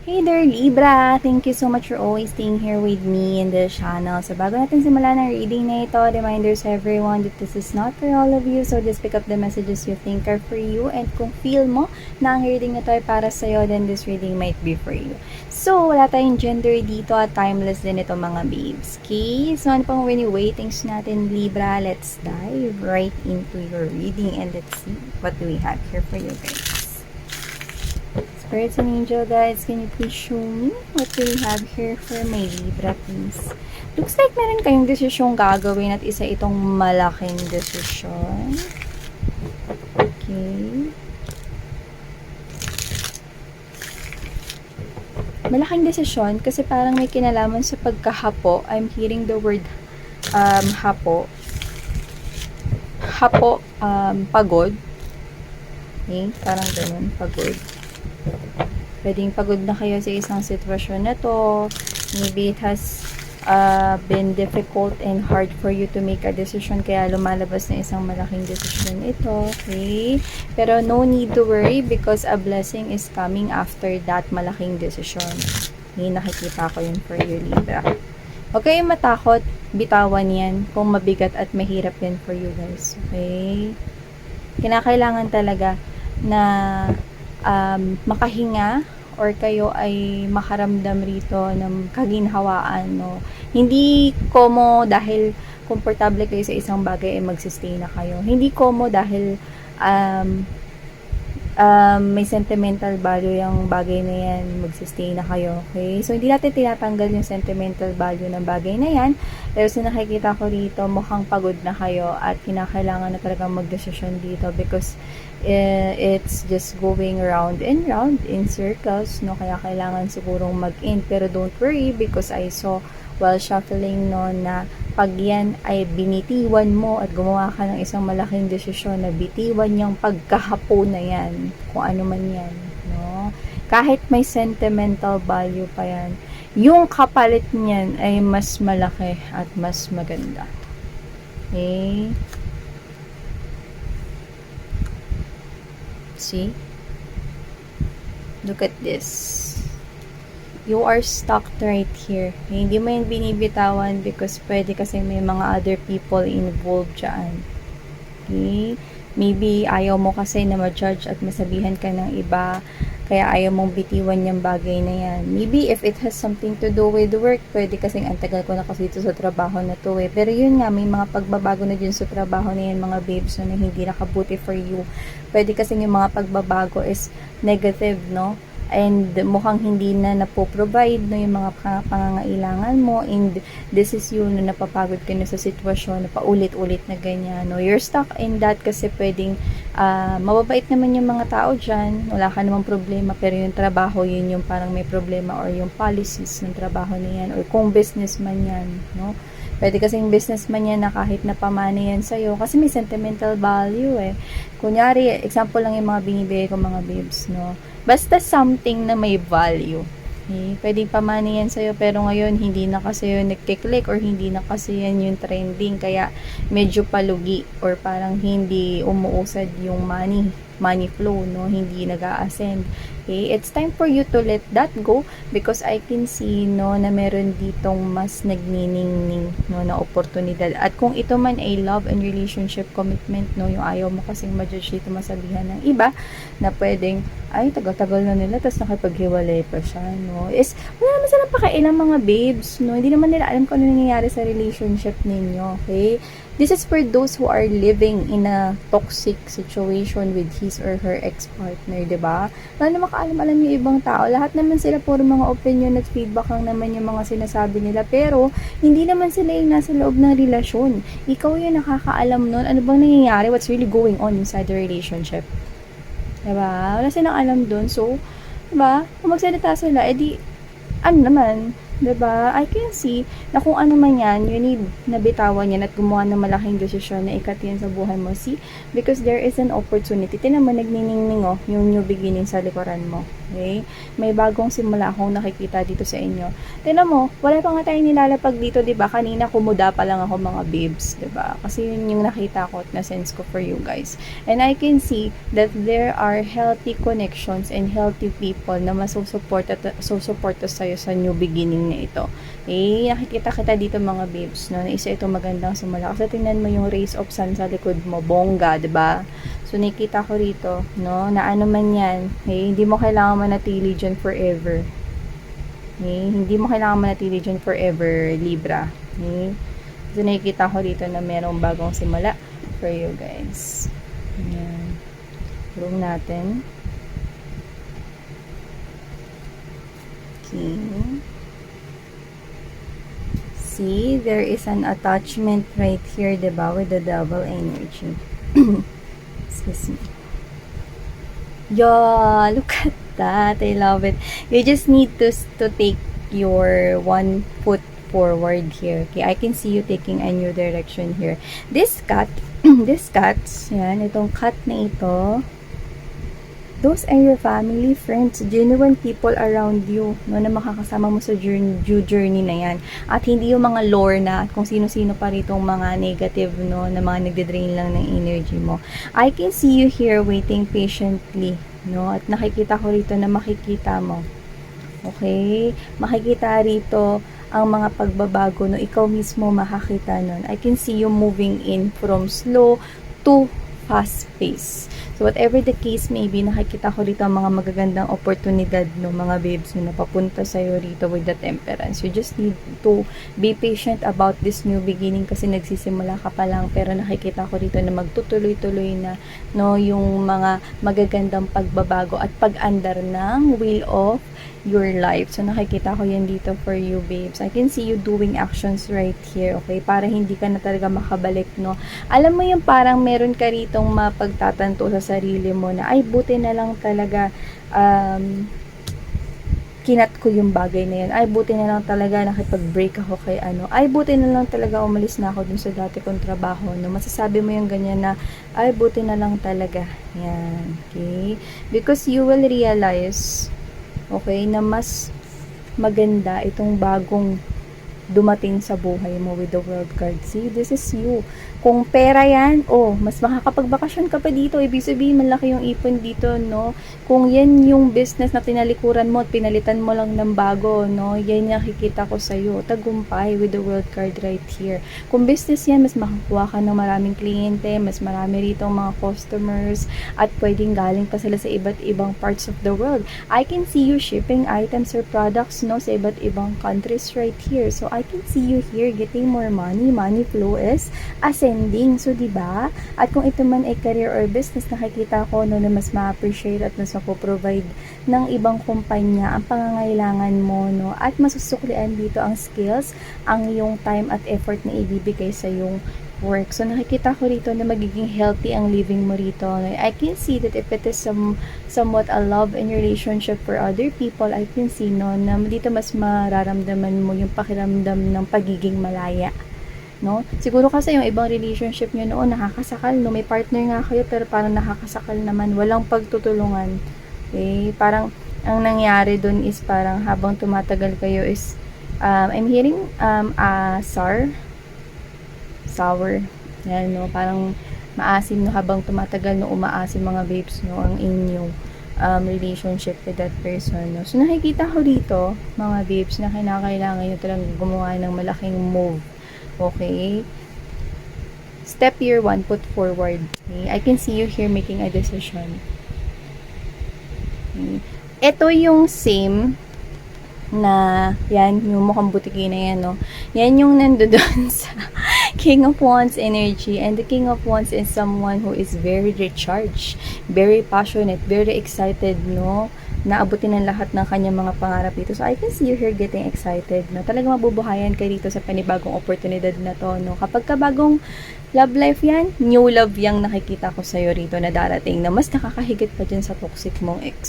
Hey there, Libra! Thank you so much for always staying here with me in this channel. So, bago natin simulan ang reading na ito, reminders everyone that this is not for all of you. So, just pick up the messages you think are for you. And kung feel mo na ang reading na ito ay para sa'yo, then this reading might be for you. So, wala tayong gender dito at timeless din ito mga babes. Okay? So, ano pang waitings natin, Libra? Let's dive right into your reading and let's see what do we have here for you guys. Spirits and angel guides, can you please show me what do we have here for my Libra, please? Looks like meron kayong desisyong gagawin at isa itong malaking desisyon. Okay. Malaking desisyon kasi parang may kinalaman sa pagkahapo. I'm hearing the word hapo. Hapo, pagod. Okay, parang ganun, pagod. Pwedeng pagod na kayo sa isang sitwasyon na to. Maybe it has been difficult and hard for you to make a decision kaya lumalabas na isang malaking decision ito. Okay? Pero no need to worry because a blessing is coming after that malaking decision. Okay? Nakikita ko yun for you, Libra. Huwag kayong matakot. Bitawan yan kung mabigat at mahirap yan for you guys. Okay? Kinakailangan talaga na makahinga or kayo ay makaramdam rito ng kaginhawaan, no? Hindi komo dahil komportable kayo sa isang bagay ay magsistay na kayo. Hindi komo dahil may sentimental value yung bagay na yan, magsistay na kayo, okay? So, hindi natin tinatanggal yung sentimental value ng bagay na yan, pero sa nakikita ko rito, mukhang pagod na kayo at kinakailangan na talagang magdesisyon dito because it's just going round and round in circles, no? Kaya kailangan sigurong mag-end, pero don't worry because I saw while shuffling, no, na pag yan ay binitiwan mo at gumawa ka ng isang malaking desisyon na bitiwan yung pagkahapo na yan, kung ano man yan, no? Kahit may sentimental value pa yan, yung kapalit niyan ay mas malaki at mas maganda. Okay? See? Look at this. You are stuck right here. Hindi mo yan binibitawan because pwede kasi may mga other people involved dyan. Okay? Maybe ayaw mo kasi na ma-judge at masabihan ka ng iba, kaya ayaw mong bitiwan yung bagay na yan. Maybe if it has something to do with work, pwede kasi ang tagal ko na kasi dito sa trabaho na to eh. Pero yun nga, may mga pagbabago na dyan sa trabaho na yan, mga babes, na hindi nakabuti for you. Pwede kasi yung mga pagbabago is negative, no? And mukhang hindi na napoprovide, no, yung mga pangangailangan mo, and this is you na napapagod ka na sa sitwasyon na paulit-ulit na ganyan, no. You're stuck in that kasi pwedeng mababait naman yung mga tao dyan, wala ka namang problema, pero yung trabaho, yun yung parang may problema, or yung policies ng trabaho na yan, or kung businessman yan, no. Pwede kasing businessman yan na kahit napamana yan sa'yo, kasi may sentimental value eh. Kunyari, example lang yung mga binibigay ko mga babes, no. Basta something na may value. Okay? Pwedeng pamana yan sa'yo, pero ngayon hindi na kasi yun nagkiklik or hindi na kasi yan yung trending, kaya medyo palugi or parang hindi umuusad yung money flow, no? Hindi nag-a-ascend. Okay? It's time for you to let that go because I can see, no, na meron ditong mas nagniningning, no, na oportunidad. At kung ito man ay love and relationship commitment, no, yung ayaw mo kasing ma-judge dito, masabihan ng iba na pwedeng, ay, tagal-tagal na nila, tapos nakipaghiwalay pa siya, no, is, wala naman silang pakailang mga babes, no, hindi naman nila alam kung ano nangyayari sa relationship ninyo, okay? This is for those who are living in a toxic situation with his or her ex-partner, diba? Wala naman kaalam-alam yung ibang tao. Lahat naman sila puro mga opinion at feedback lang naman yung mga sinasabi nila. Pero, hindi naman sila yung nasa loob ng relasyon. Ikaw yung nakakaalam nun. Ano bang nangyayari? What's really going on inside the relationship? Diba? Wala silang alam dun. So, diba? Kung magsalita sila, edi, ano naman? Diba? I can see na kung ano man yan, you need na bitawan yan at gumawa ng malaking desisyon na ikat yan sa buhay mo. See? Because there is an opportunity. Tinan mo, nagniningning, oh, yung new beginning sa likuran mo. Okay? May bagong simula akong nakikita dito sa inyo. Tingnan mo, wala pa nga tayong nilalapag dito, 'di ba? Kanina kumuda pa lang ako mga babes, 'di ba? Kasi yun yung nakita ko at na-sense ko for you guys. And I can see that there are healthy connections and healthy people na masusuporta sa'yo sa new beginning na ito. Okay? Nakikita kita dito mga babes, no? Na isa ito magandang simula. Kasi tingnan mo yung rays of sun sa likod mo, bongga, 'di ba? So, nakita ko rito, no, na ano man yan, hindi mo kailangan manatili dyan forever. Hindi mo kailangan manatili dyan forever, Libra. So, nakikita ko rito na merong bagong simula for you guys. Ayan. Room natin. Okay. See, there is an attachment right here, diba, with the double energy. Excuse me. Yeah, look at that. I love it. You just need to take your one foot forward here. Okay, I can see you taking a new direction here. This cat, yan, itong cat na ito, those are your family, friends, genuine people around you, no, na makakasama mo sa journey na yan. At hindi yung mga lore na kung sino-sino pa ritong mga negative, no, na mga nagde-drain lang ng energy mo. I can see you here waiting patiently, no, at nakikita ko rito na makikita mo. Okay? Makikita rito ang mga pagbabago, no, ikaw mismo makakita nun. I can see you moving in from slow to fast pace. So, whatever the case may be, nakikita ko rito ang mga magagandang oportunidad no, mga babes na napapunta sa'yo rito with the temperance. You just need to be patient about this new beginning kasi nagsisimula ka pa lang, pero nakikita ko rito na magtutuloy-tuloy na no, yung mga magagandang pagbabago at pag-andar ng wheel of your life. So, nakikita ko yan dito for you, babes. I can see you doing actions right here, okay? Para hindi ka na talaga makabalik, no? Alam mo yung parang meron ka ritong mapagtatanto sa sarili mo na, ay, buti na lang talaga, kinat ko yung bagay na yun. Ay, buti na lang talaga nakipag-break ako kay ano. Ay, buti na lang talaga umalis na ako dun sa dati kong trabaho. No? Masasabi mo yung ganyan na, ay, buti na lang talaga. Yan. Okay? Because you will realize, okay, na mas maganda itong bagong dumating sa buhay mo with the world card. See, this is you. Kung pera yan, oh, mas makakapagbakasyon ka pa dito. Ibig sabihin, malaki yung ipon dito, no? Kung yan yung business na tinalikuran mo at pinalitan mo lang ng bago, no? Yan yung nakikita ko sa'yo. Tagumpay with the world card right here. Kung business yan, mas makakuha ka ng maraming kliyente, mas marami rito mga customers, at pwedeng galing pa sila sa iba't ibang parts of the world. I can see you shipping items or products, no? Sa iba't ibang countries right here. So, I can see you here getting more money. Money flow is ascending. So, diba? At kung ito man ay career or business, nakikita ko no, na mas ma-appreciate at mas mapoprovide ng ibang kumpanya ang pangangailangan mo, no? At masusuklian dito ang skills, ang iyong time at effort na ibibigay sa iyong work. So, nakikita ko rito na magiging healthy ang living mo rito. I can see that if it is somewhat a love and relationship for other people, I can see, no, na dito mas mararamdaman mo yung pakiramdam ng pagiging malaya. No? Siguro kasi yung ibang relationship nyo noon, nakakasakal, no? May partner nga kayo, pero parang nakakasakal naman. Walang pagtutulungan. Okay? Parang, ang nangyari dun is parang habang tumatagal kayo is, I'm hearing, sour. Yan, no? Parang maasim, no? Habang tumatagal, no? Umaasim mga babes, no? Ang inyong relationship with that person, no? So, nakikita ko dito, mga babes, na kinakailangan nyo talagang gumawa ng malaking move. Okay? Step year 1, put forward. Okay? I can see you here making a decision. Okay? Ito yung same na, yan, yung mukhang butiki na yan, no? Yan yung nandoon sa King of Wands energy. And the King of Wands is someone who is very recharged, very passionate, very excited, no? Naabutin ng lahat ng kanyang mga pangarap dito. So, I can see you here getting excited, no? Talagang mabubuhayan ka dito sa panibagong oportunidad na to, no? Kapag kabagong love life yan, new love yung nakikita ko sa'yo rito na darating na mas nakakahigit pa dyan sa toxic mong ex.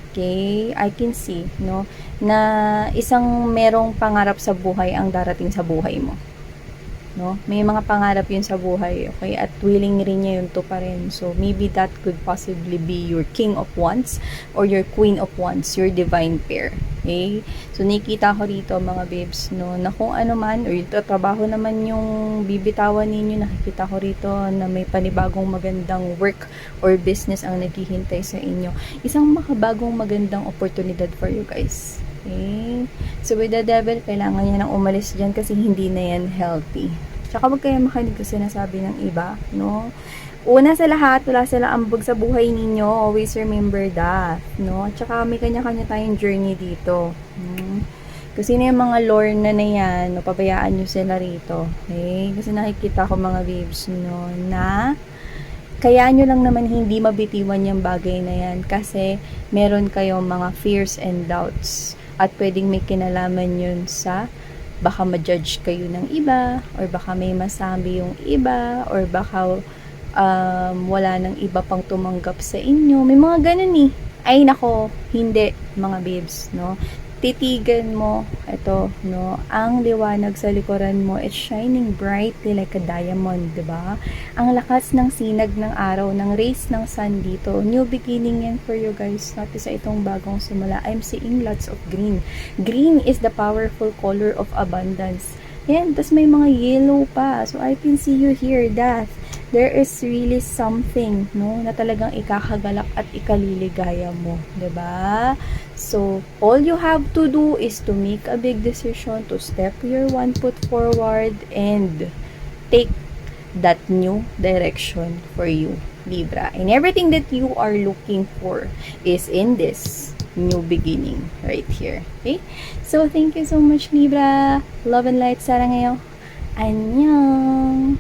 Okay? I can see, no? Na isang merong pangarap sa buhay ang darating sa buhay mo. no? May mga pangarap yun sa buhay, okay? At willing rin niya yun to pa rin. So, maybe that could possibly be your king of wands or your queen of wands, your divine pair. Okay? So, nakikita ko rito, mga babes, no, na kung ano man, or yung trabaho naman yung bibitawan ninyo, nakikita ko rito na may panibagong magandang work or business ang naghihintay sa inyo. Isang makabagong magandang oportunidad for you guys. Okay? So, with the devil, kailangan niya nang umalis dyan kasi hindi na yan healthy. Tsaka wag kayo makinig sa sinasabi ng iba, no? Una sa lahat, wala sila ambag sa buhay ninyo. Always remember that, no? Tsaka may kanya-kanya tayong journey dito. Kasi na yung mga lore na yan, no, pabayaan nyo sila rito. Okay? Kasi nakikita ko mga babes, no, na kaya nyo lang naman hindi mabitiwan yung bagay na yan kasi meron kayong mga fears and doubts at pwedeng may kinalaman yun sa baka ma-judge kayo ng iba or baka may masabi yung iba or baka wala nang iba pang tumanggap sa inyo. May mga ganun eh. Ay nako, hindi mga babes, no? Titigan mo, ito, no, ang liwanag sa likuran mo, it's shining brightly like a diamond, diba? Ang lakas ng sinag ng araw, ng rays ng sun dito. New beginning yan for you guys. Natin sa itong bagong simula. I'm seeing lots of green. Green is the powerful color of abundance. Yan, tas may mga yellow pa. So, I can see you here that there is really something, no, na talagang ikakagalak at ikaliligaya mo, 'di ba? So, all you have to do is to make a big decision, to step your one foot forward and take that new direction for you, Libra. And everything that you are looking for is in this new beginning right here. Okay? So, thank you so much, Libra. Love and light, Sarang ngayon. Annyeong!